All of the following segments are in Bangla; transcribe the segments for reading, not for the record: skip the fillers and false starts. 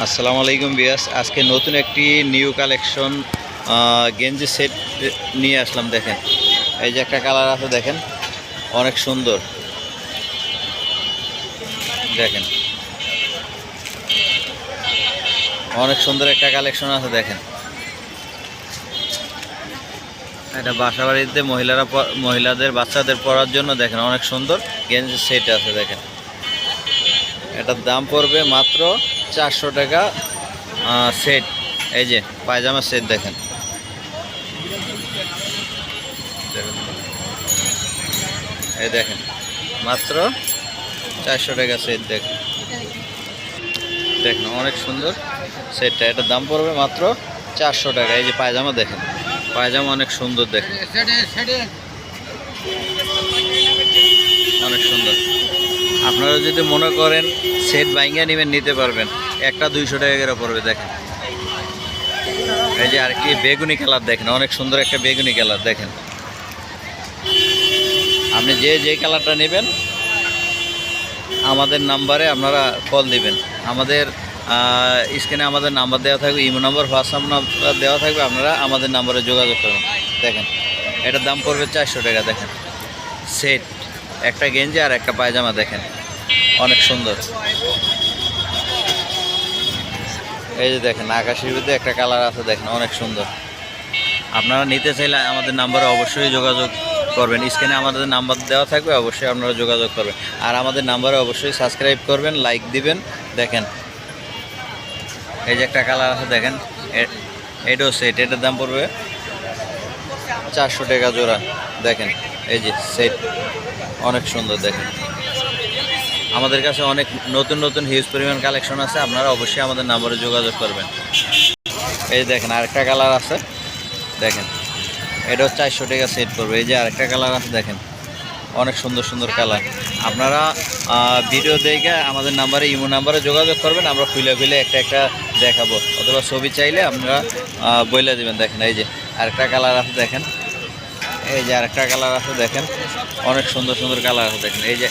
আসসালামু আলাইকুম বিয়াস। আজকে নতুন একটি নিউ কালেকশন গেঞ্জি সেট নিয়ে আসলাম। দেখেন এই যে একটা কালার আছে, দেখেন অনেক সুন্দর। দেখেন অনেক সুন্দর একটা কালেকশন আছে। দেখেন এটা বাসা বাড়িতে মহিলাদের বাচ্চাদের পরার জন্য দেখেন অনেক সুন্দর গেঞ্জি সেট আছে। দেখেন এটার দাম পড়বে মাত্র 400 টাকা সেট। এই যে পায়জামা সেট দেখেন, এই দেখেন মাত্র 400 টাকা সেট। দেখেন দেখেন অনেক সুন্দর সেটটা, এটার দাম পড়বে মাত্র 400 টাকা। এই যে পায়জামা দেখেন, পায়জামা অনেক সুন্দর। দেখেন অনেক সুন্দর। আপনারা যদি মনে করেন সেট বাইঙ্গা নেবেন, নিতে পারবেন। একটা 200 টাকা করে পড়বে। দেখেন এই যে আরেকটি বেগুনি কালার, দেখেন অনেক সুন্দর একটা বেগুনি কালার। দেখেন আপনি যে কালারটা নেবেন আমাদের নাম্বারে আপনারা কল দিবেন। আমাদের স্ক্রিনে আমাদের নাম্বার দেওয়া থাকবে, ইমো নাম্বার, হোয়াটসঅ্যাপ নাম্বার দেওয়া থাকবে। আপনারা আমাদের নাম্বারে যোগাযোগ করবেন। দেখেন এটার দাম পড়বে 400 টাকা। দেখেন সেট, একটা গেঞ্জি আর একটা পায়জামা। দেখেন অনেক সুন্দর। এই যে দেখেন আকাশের ভিতরে একটা কালার আছে, দেখেন অনেক সুন্দর। আপনারা নিতে চাইলে আমাদের নাম্বারে অবশ্যই যোগাযোগ করবেন। স্ক্রিনে আমাদের নাম্বার দেওয়া থাকবে, অবশ্যই আপনারা যোগাযোগ করবেন। আর আমাদের নাম্বারে অবশ্যই সাবস্ক্রাইব করবেন, লাইক দিবেন। দেখেন এই যে একটা কালার আছে, দেখেন এটাও সেট, এটার দাম পড়বে 400 টাকা জোড়া। দেখেন এই যে সেট অনেক সুন্দর। দেখেন আমাদের কাছে অনেক নতুন নতুন হিউজ পরিমাণ কালেকশন আছে, আপনারা অবশ্যই আমাদের নাম্বারে যোগাযোগ করবেন। এই দেখেন আরেকটা কালার আছে, দেখেন এটাও 400 টাকা সেট করবে। এই যে আরেকটা কালার আছে, দেখেন অনেক সুন্দর সুন্দর কালার। আপনারা ভিডিও দেখে আমাদের নাম্বারে, ইমো নাম্বারে যোগাযোগ করবেন। আমরা খুলে একটা একটা দেখাবো, অথবা ছবি চাইলে আপনারা বলে দেবেন। দেখেন এই যে আরেকটা কালার আছে, দেখেন এই যে আরেকটা কালার আছে, দেখেন অনেক সুন্দর সুন্দর কালার আছে। দেখেন এই যে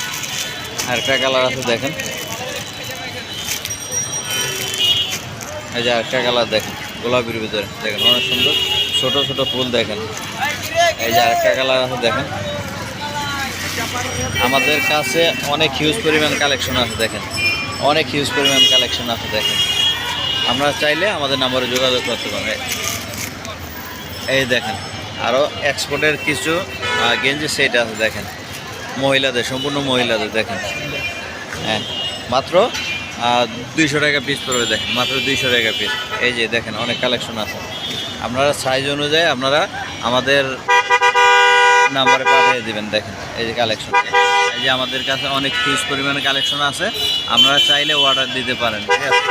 আরেকটা কালার আছে, দেখেন এই যে আরেকটা কালার, দেখেন গোলাপির ভিতরে। দেখেন অনেক সুন্দর ছোট ছোট ফুল। দেখেন এই যে আরেকটা কালার আছে, দেখেন আমাদের কাছে অনেক হিউজ পরিমাণ কালেকশন আছে। দেখেন অনেক হিউজ পরিমাণ কালেকশন আছে। দেখেন আপনারা চাইলে আমাদের নাম্বারে যোগাযোগ করতে পারেন। এই দেখেন আরও এক্সপোর্টের কিছু গেঞ্জি সেট আছে। দেখেন মহিলাদের, সম্পূর্ণ মহিলাদের। দেখেন হ্যাঁ মাত্র 200 টাকা পিস পড়বে। দেখেন মাত্র 200 টাকা পিস। এই যে দেখেন অনেক কালেকশন আছে। আপনারা সাইজ অনুযায়ী আপনারা আমাদের নাম্বারে পাঠিয়ে দেবেন। দেখেন এই যে কালেকশন, এই যে আমাদের কাছে অনেক হিউজ পরিমাণে কালেকশন আছে, আপনারা চাইলে অর্ডার দিতে পারেন। ঠিক আছে,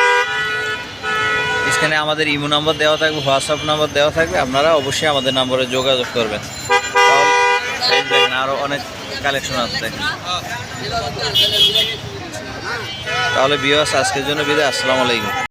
এখানে আমাদের ইমো নাম্বার দেওয়া থাকবে, হোয়াটসঅ্যাপ নাম্বার দেওয়া থাকবে। আপনারা অবশ্যই আমাদের নাম্বারে যোগাযোগ করবেন। তাহলে এই দেখেন আরও অনেক কালেকশন আছে। দেখেন তাহলে ভিউয়ার্স আজকের জন্য বিদায়। আসসালামু আলাইকুম।